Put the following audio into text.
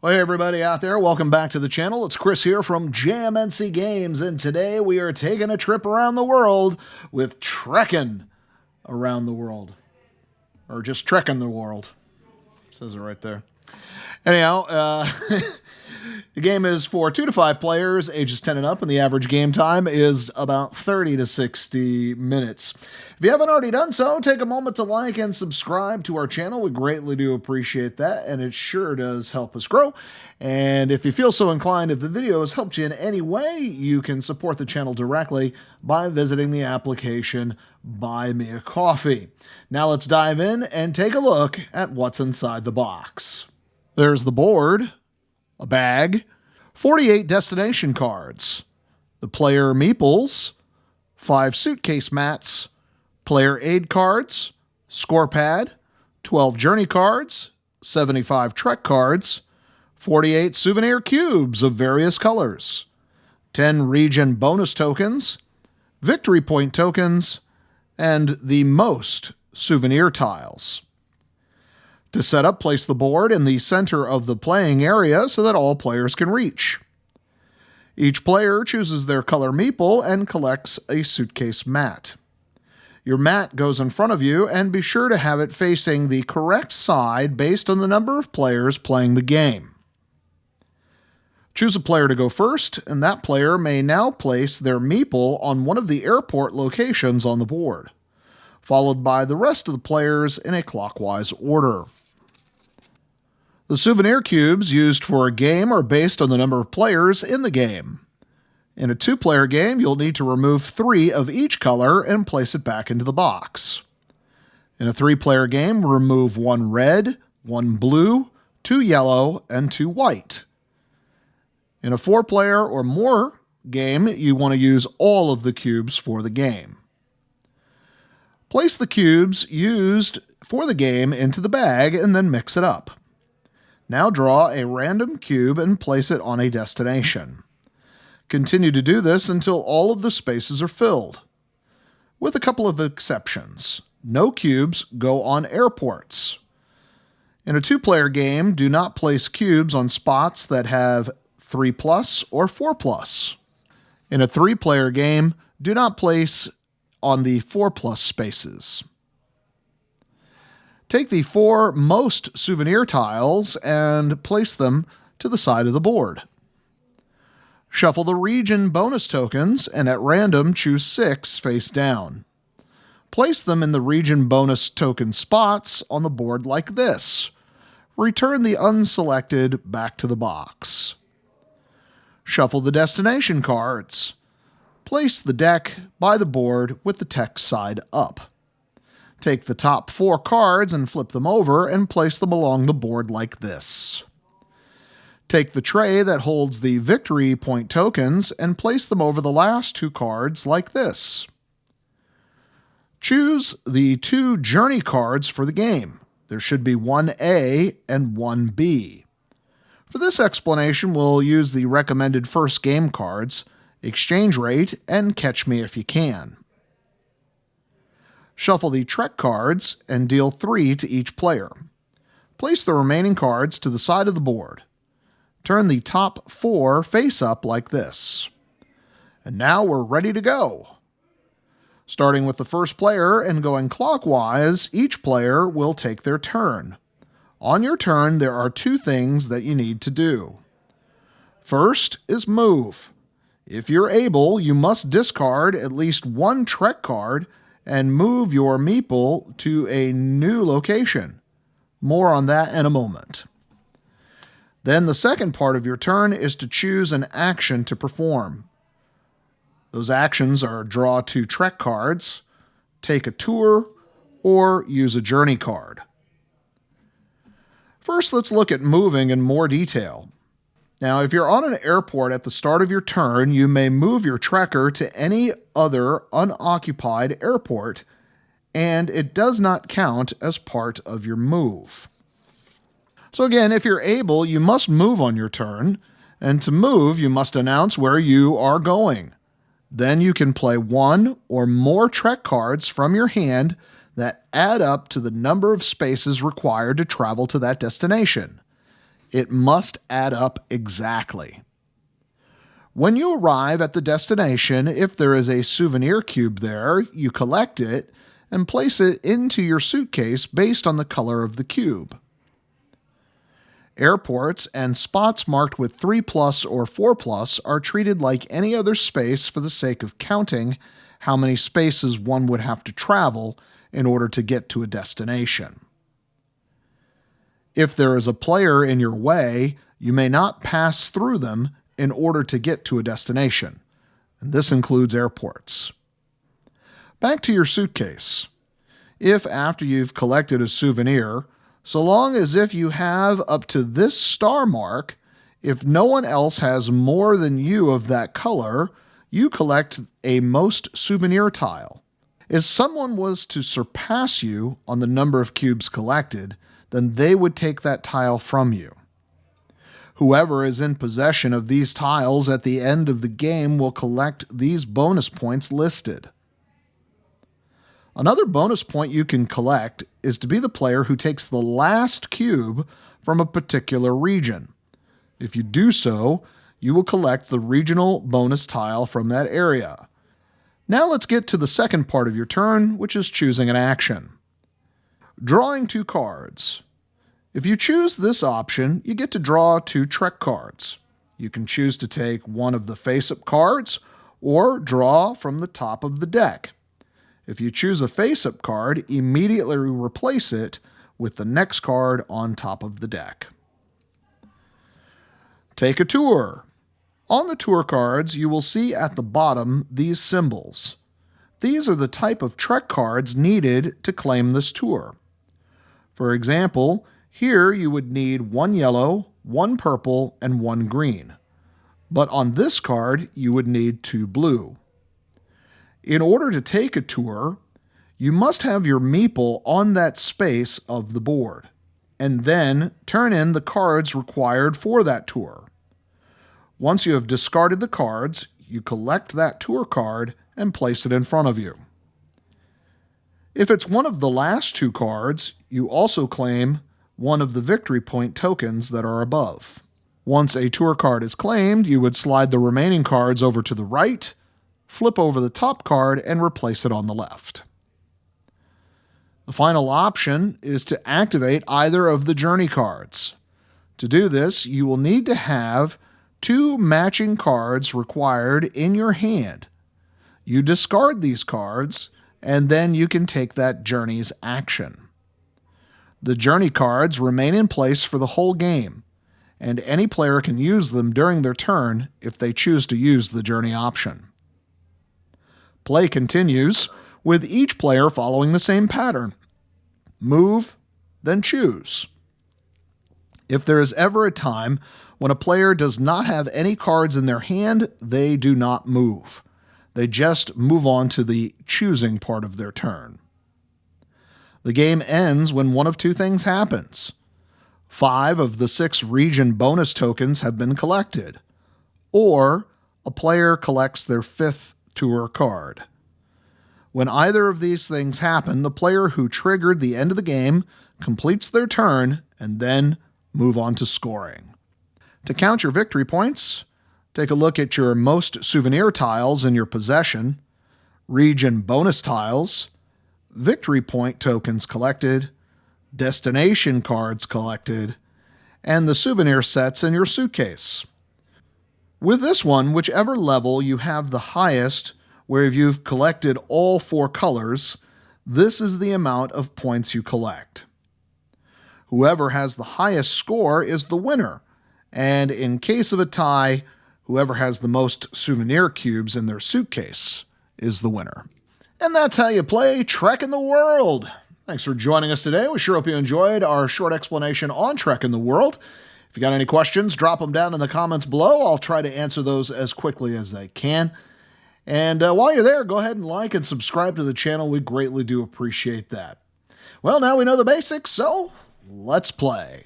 Hey everybody out there, welcome back to the channel. It's Chris here from JMNC Games, and today we are taking a trip around the world with Trekking Around the World. Or just Trekking the World. Says it right there. Anyhow, the game is for 2 to 5 players, ages 10 and up, and the average game time is about 30 to 60 minutes. If you haven't already done so, take a moment to like and subscribe to our channel. We greatly do appreciate that, and it sure does help us grow. And if you feel so inclined, if the video has helped you in any way, you can support the channel directly by visiting the application Buy Me a Coffee. Now let's dive in and take a look at what's inside the box. There's the board, a bag, 48 destination cards, the player meeples, 5 suitcase mats, player aid cards, score pad, 12 journey cards, 75 Trek cards, 48 souvenir cubes of various colors, 10 region bonus tokens, victory point tokens, and the most souvenir tiles. To set up, place the board in the center of the playing area so that all players can reach. Each player chooses their color meeple and collects a suitcase mat. Your mat goes in front of you, and be sure to have it facing the correct side based on the number of players playing the game. Choose a player to go first, and that player may now place their meeple on one of the airport locations on the board, followed by the rest of the players in a clockwise order. The souvenir cubes used for a game are based on the number of players in the game. In a 2-player game, you'll need to remove 3 of each color and place it back into the box. In a 3-player game, remove 1 red, 1 blue, 2 yellow, and 2 white. In a 4-player or more game, you want to use all of the cubes for the game. Place the cubes used for the game into the bag and then mix it up. Now draw a random cube and place it on a destination. Continue to do this until all of the spaces are filled. With a couple of exceptions, no cubes go on airports. In a 2-player game, do not place cubes on spots that have 3+ or 4+. In a 3-player game, do not place on the 4+ spaces. Take the 4 most souvenir tiles and place them to the side of the board. Shuffle the region bonus tokens and at random choose 6 face down. Place them in the region bonus token spots on the board like this. Return the unselected back to the box. Shuffle the destination cards. Place the deck by the board with the text side up. Take the top 4 cards and flip them over and place them along the board like this. Take the tray that holds the victory point tokens and place them over the last 2 cards like this. Choose the 2 journey cards for the game. There should be one A and one B. For this explanation, we'll use the recommended first game cards, Exchange Rate, and Catch Me If You Can. Shuffle the Trek cards and deal 3 to each player. Place the remaining cards to the side of the board. Turn the top 4 face up like this. And now we're ready to go. Starting with the first player and going clockwise, each player will take their turn. On your turn, there are 2 things that you need to do. First is move. If you're able, you must discard at least 1 Trek card and move your meeple to a new location. More on that in a moment. Then the second part of your turn is to choose an action to perform. Those actions are draw 2 Trek cards, take a tour, or use a journey card. First, let's look at moving in more detail. Now, if you're on an airport at the start of your turn, you may move your trekker to any other unoccupied airport, and it does not count as part of your move. So again, if you're able, you must move on your turn, and to move, you must announce where you are going. Then you can play 1 or more Trek cards from your hand that add up to the number of spaces required to travel to that destination. It must add up exactly. When you arrive at the destination, if there is a souvenir cube there, you collect it and place it into your suitcase based on the color of the cube. Airports and spots marked with 3+ or 4+ are treated like any other space for the sake of counting how many spaces one would have to travel in order to get to a destination. If there is a player in your way, you may not pass through them in order to get to a destination, and this includes airports. Back to your suitcase. If after you've collected a souvenir, so long as if you have up to this star mark, if no one else has more than you of that color, you collect a most souvenir tile. If someone was to surpass you on the number of cubes collected, then they would take that tile from you. Whoever is in possession of these tiles at the end of the game will collect these bonus points listed. Another bonus point you can collect is to be the player who takes the last cube from a particular region. If you do so, you will collect the regional bonus tile from that area. Now let's get to the second part of your turn, which is choosing an action. Drawing 2 cards. If you choose this option, you get to draw 2 Trek cards. You can choose to take one of the face-up cards or draw from the top of the deck. If you choose a face-up card, immediately replace it with the next card on top of the deck. Take a tour. On the tour cards, you will see at the bottom these symbols. These are the type of Trek cards needed to claim this tour. For example, here you would need 1 yellow, 1 purple, and 1 green. But on this card, you would need 2 blue. In order to take a tour, you must have your meeple on that space of the board, and then turn in the cards required for that tour. Once you have discarded the cards, you collect that tour card and place it in front of you. If it's one of the last 2 cards, you also claim one of the victory point tokens that are above. Once a tour card is claimed, you would slide the remaining cards over to the right, flip over the top card, and replace it on the left. The final option is to activate either of the journey cards. To do this, you will need to have 2 matching cards required in your hand. You discard these cards, and then you can take that journey's action. The journey cards remain in place for the whole game, and any player can use them during their turn if they choose to use the journey option. Play continues, with each player following the same pattern. Move, then choose. If there is ever a time when a player does not have any cards in their hand, they do not move. They just move on to the choosing part of their turn. The game ends when one of 2 things happens. 5 of the 6 region bonus tokens have been collected, or a player collects their 5th tour card. When either of these things happen, the player who triggered the end of the game completes their turn and then move on to scoring. To count your victory points, take a look at your most souvenir tiles in your possession, region bonus tiles, victory point tokens collected, destination cards collected, and the souvenir sets in your suitcase. With this one, whichever level you have the highest, where you've collected all 4 colors, this is the amount of points you collect. Whoever has the highest score is the winner, and in case of a tie, whoever has the most souvenir cubes in their suitcase is the winner. And that's how you play Trekking the World. Thanks for joining us today. We sure hope you enjoyed our short explanation on Trekking the World. If you got any questions, drop them down in the comments below. I'll try to answer those as quickly as I can. And while you're there, go ahead and like and subscribe to the channel. We greatly do appreciate that. Well, now we know the basics, so let's play.